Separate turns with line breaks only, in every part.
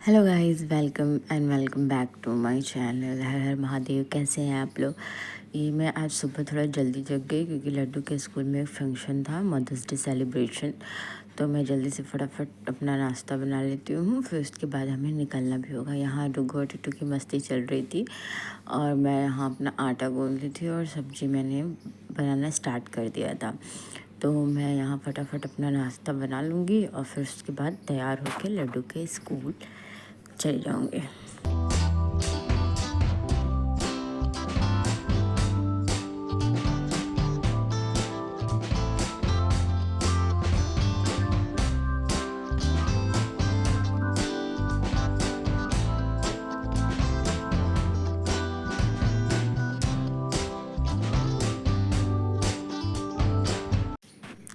Hello guys, welcome back to my channel. हर हर महादेव। कैसे हैं आप लोग? ये मैं आज सुबह थोड़ा जल्दी जग गई क्योंकि लड्डू के स्कूल में एक फंक्शन था, मदर्स डे सेलिब्रेशन। तो मैं जल्दी से फटाफट अपना नाश्ता बना लेती हूँ, फिर उसके बाद हमें निकलना भी होगा। यहाँ डुगू और टिट्टू की मस्ती चल रही थी और मैं यहाँ अपना आटा गूंद ली थी और सब्जी मैंने बनाना स्टार्ट कर दिया था। तो मैं यहाँ फटाफट अपना नाश्ता बना लूँगी और फिर उसके बाद तैयार होकर लड्डू के स्कूल चले जाऊँगे।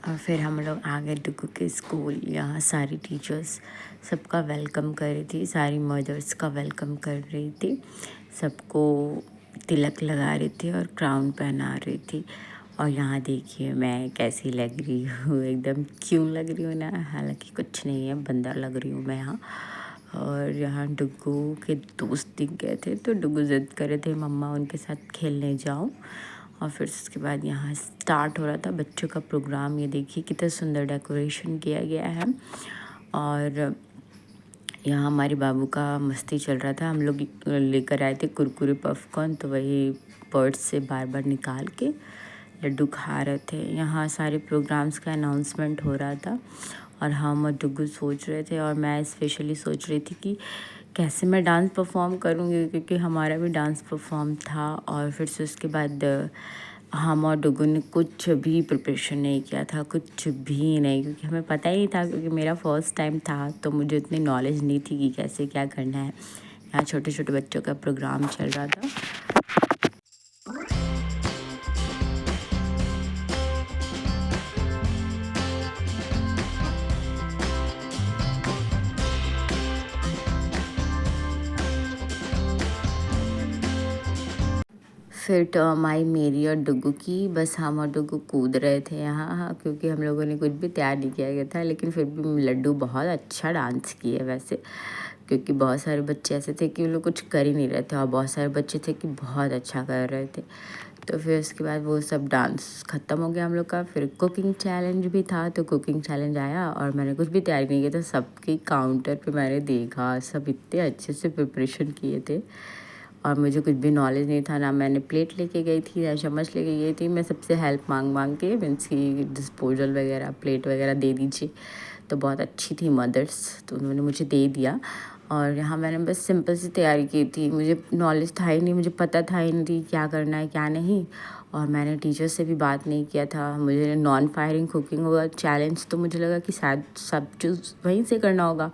और फिर हम लोग आ गए डुगू के स्कूल। यहाँ सारी टीचर्स सबका वेलकम कर रही थी, सारी मदर्स का वेलकम कर रही थी, सबको तिलक लगा रही थी और क्राउन पहना रही थी। और यहाँ देखिए मैं कैसी लग रही हूँ, एकदम क्यों लग रही हूँ ना, हालांकि कुछ नहीं है, बंदर लग रही हूँ मैं यहाँ। और यहाँ डुगू के दोस्त दिख गए थे तो डुगू ज़िद कर रहे थे मम्मा उनके साथ खेलने जाओ। और फिर उसके बाद यहाँ स्टार्ट हो रहा था बच्चों का प्रोग्राम। ये देखिए कितना सुंदर डेकोरेशन किया गया है। और यहाँ हमारे बाबू का मस्ती चल रहा था। हम लोग लेकर आए थे कुरकुरे पॉपकॉर्न, तो वही पर्स से बार बार निकाल के लड्डू खा रहे थे। यहाँ सारे प्रोग्राम्स का अनाउंसमेंट हो रहा था और हम और डुगू सोच रहे थे और मैं स्पेशली सोच रही थी कि कैसे मैं डांस परफॉर्म करूँगी, क्योंकि हमारा भी डांस परफॉर्म था। और फिर से उसके बाद हम और डुगू ने कुछ भी प्रिपरेशन नहीं किया था, कुछ भी नहीं, क्योंकि हमें पता ही था, क्योंकि मेरा फर्स्ट टाइम था तो मुझे उतनी नॉलेज नहीं थी कि कैसे क्या करना है। यहाँ छोटे छोटे बच्चों का प्रोग्राम चल रहा था। फिर टर्म आई मेरी और डुगू की। बस हम और डुगू कूद रहे थे यहाँ, क्योंकि हम लोगों ने कुछ भी तैयार नहीं किया गया था, लेकिन फिर भी लड्डू बहुत अच्छा डांस किए वैसे, क्योंकि बहुत सारे बच्चे ऐसे थे कि वो लोग कुछ कर ही नहीं रहे थे और बहुत सारे बच्चे थे कि बहुत अच्छा कर रहे थे। तो फिर उसके बाद वो सब डांस ख़त्म हो गया हम लोग का। फिर कुकिंग चैलेंज भी था, तो कुकिंग चैलेंज आया और मैंने कुछ भी तैयारी नहीं किया था। सबके काउंटर पे मैंने देखा, सब इतने अच्छे से प्रिपरेशन किए थे और मुझे कुछ भी नॉलेज नहीं था। ना मैंने प्लेट लेके गई थी, ना चम्मच लेके गई थी। मैं सबसे हेल्प मांग के, मीन्स की डिस्पोजल वगैरह, प्लेट वगैरह दे दीजिए। तो बहुत अच्छी थी मदर्स, तो उन्होंने मुझे दे दिया। और यहाँ मैंने बस सिंपल सी तैयारी की थी, मुझे नॉलेज था ही नहीं, मुझे पता था ही नहीं क्या करना है क्या नहीं। और मैंने टीचर से भी बात नहीं किया था। मुझे नॉन फायरिंग कुकिंग होगा चैलेंज, तो मुझे लगा कि शायद सब चीज़ वहीं से करना होगा,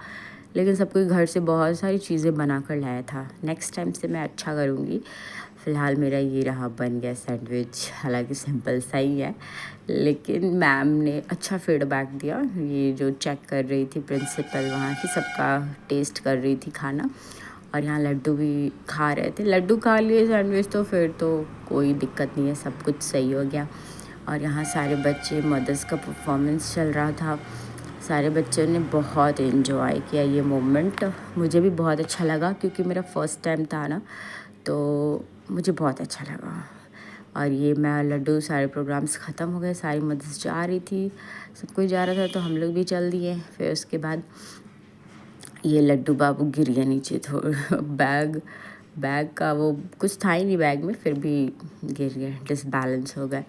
लेकिन सबके घर से बहुत सारी चीज़ें बना कर लाया था। नेक्स्ट टाइम से मैं अच्छा करूँगी। फ़िलहाल मेरा ये रहा, बन गया सैंडविच। हालांकि सिंपल सा ही है, लेकिन मैम ने अच्छा फीडबैक दिया। ये जो चेक कर रही थी प्रिंसिपल वहाँ की, सबका टेस्ट कर रही थी खाना। और यहाँ लड्डू भी खा रहे थे, लड्डू खा लिए सैंडविच, तो फिर तो कोई दिक्कत नहीं है, सब कुछ सही हो गया। और यहाँ सारे बच्चे, मदर्स का परफॉर्मेंस चल रहा था, सारे बच्चों ने बहुत एंजॉय किया ये मोमेंट। मुझे भी बहुत अच्छा लगा, क्योंकि मेरा फर्स्ट टाइम था ना, तो मुझे बहुत अच्छा लगा। और ये मैं लड्डू, सारे प्रोग्राम्स ख़त्म हो गए, सारी मदर्स जा रही थी, सब कोई जा रहा था, तो हम लोग भी चल दिए। फिर उसके बाद ये लड्डू बाबू गिर गया नीचे, थोड़ा बैग का वो कुछ था ही नहीं बैग में, फिर भी गिर गए, डिसबैलेंस हो गए।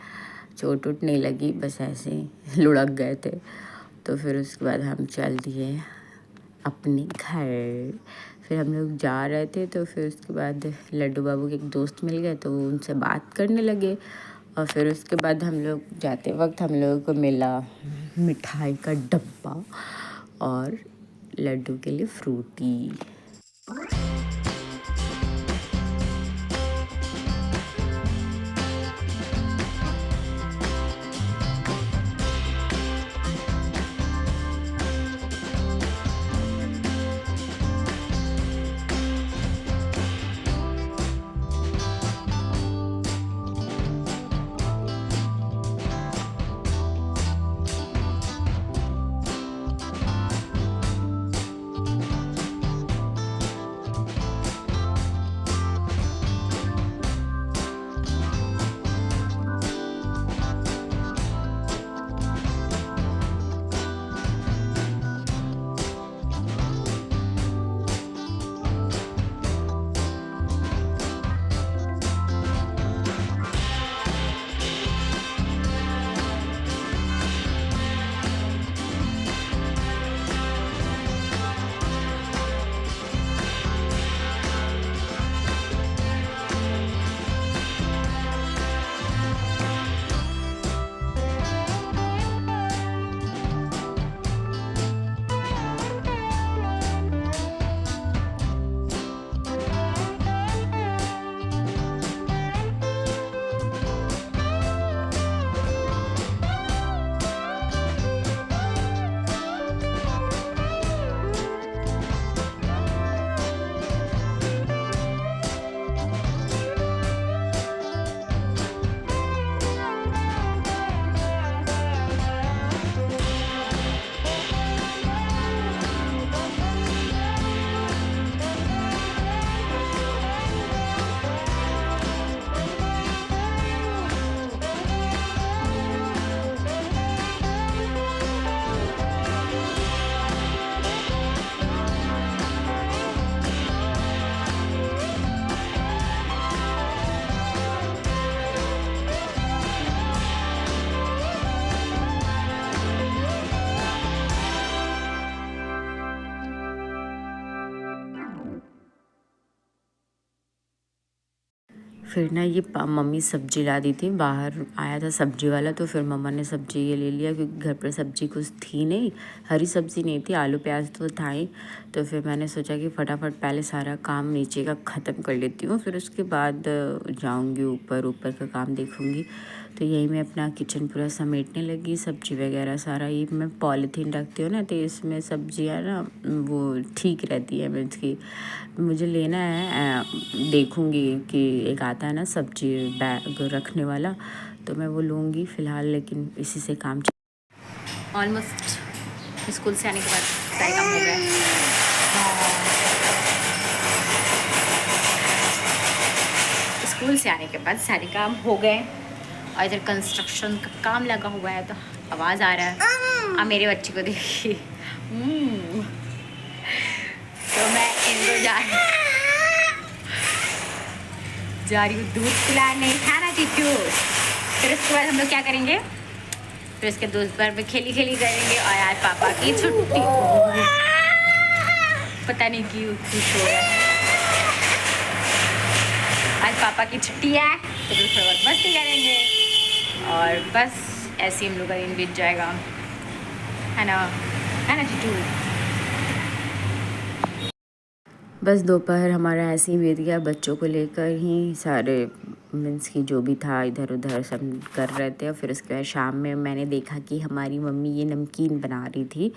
चोट वोट नहीं लगी, बस ऐसे ही लुढ़क गए थे। तो फिर उसके बाद हम चल दिए अपने घर। फिर हम लोग जा रहे थे, तो फिर उसके बाद लड्डू बाबू के एक दोस्त मिल गए, तो वो उनसे बात करने लगे। और फिर उसके बाद हम लोग जाते वक्त हम लोगों को मिला मिठाई का डब्बा और लड्डू के लिए फ्रूटी। फिर ना ये मम्मी सब्जी ला दी थी, बाहर आया था सब्जी वाला, तो फिर मम्मा ने सब्जी ये ले लिया क्योंकि घर पर सब्जी कुछ थी नहीं, हरी सब्जी नहीं थी, आलू प्याज तो था ही। तो फिर मैंने सोचा कि फटाफट पहले सारा काम नीचे का ख़त्म कर लेती हूँ, फिर उसके बाद जाऊँगी ऊपर, ऊपर का काम देखूँगी। तो यही मैं अपना किचन पूरा समेटने लगी, सब्जी वगैरह सारा। ये मैं पॉलीथीन रखती हूँ ना, तो इसमें सब्जियाँ ना वो ठीक रहती है। मीन्स की मुझे लेना है, देखूँगी कि एक आता है ना सब्जी बैग रखने वाला, तो मैं वो लूँगी फ़िलहाल, लेकिन इसी से काम ऑलमोस्ट स्कूल से आने के बाद सारे काम हो गए। स्कूल से आने के बाद सारे काम हो गए और इधर कंस्ट्रक्शन का काम लगा हुआ है, तो आवाज़ आ रहा है। अब मेरे बच्चे को देखिए, तो मैं इनको जा रही हूँ दूध पिलाने, खाना चीचू। फिर उसके बाद हम लोग क्या करेंगे, फिर उसके दोस्त भर में खेली करेंगे। और आज पापा की छुट्टी, पता नहीं क्यों खुश हो रहा है। आज पापा की छुट्टी है, तो फिर थोड़ा बहुत मस्ती करेंगे और बस ऐसे ही हम लोग का दिन बीत जाएगा, है ना चीचू। बस दोपहर हमारा ऐसे ही बीत गया, बच्चों को लेकर ही सारे मीन्स की जो भी था इधर उधर सब कर रहे थे। और फिर उसके बाद शाम में मैंने देखा कि हमारी मम्मी ये नमकीन बना रही थी,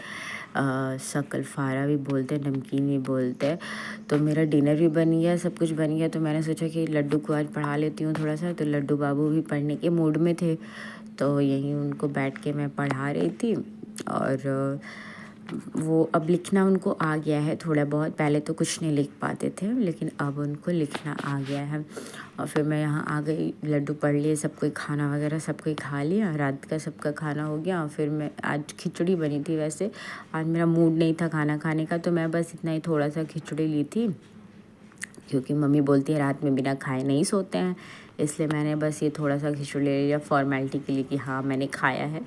शक्करपारा भी बोलते हैं, नमकीन भी बोलते हैं। तो मेरा डिनर भी बन गया, सब कुछ बन गया। तो मैंने सोचा कि लड्डू को आज पढ़ा लेती हूँ थोड़ा सा। तो लड्डू बाबू भी पढ़ने के मूड में थे, तो यहीं उनको बैठ के मैं पढ़ा रही थी। और वो अब लिखना उनको आ गया है थोड़ा बहुत, पहले तो कुछ नहीं लिख पाते थे, लेकिन अब उनको लिखना आ गया है। और फिर मैं यहाँ आ गई, लड्डू पढ़ लिए, सब कोई खाना वगैरह सब कोई खा लिया, रात का सबका खाना हो गया। और फिर मैं आज खिचड़ी बनी थी, वैसे आज मेरा मूड नहीं था खाना खाने का, तो मैं बस इतना ही थोड़ा सा खिचड़ी ली थी, क्योंकि मम्मी बोलती है रात में बिना खाए नहीं सोते हैं, इसलिए मैंने बस ये थोड़ा सा खिचड़ी ले लिया फॉर्मेलिटी के लिए कि हाँ मैंने खाया है।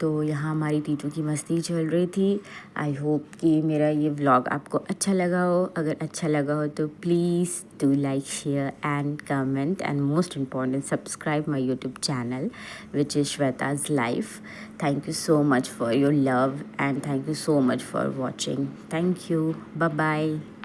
तो यहाँ हमारी टीचू की मस्ती चल रही थी। आई होप कि मेरा ये व्लॉग आपको अच्छा लगा हो। अगर अच्छा लगा हो तो please do like, share and comment, and most important subscribe my YouTube channel which is Shweta's life. Thank you so much for your love and thank you so much for watching. Thank you, bye bye.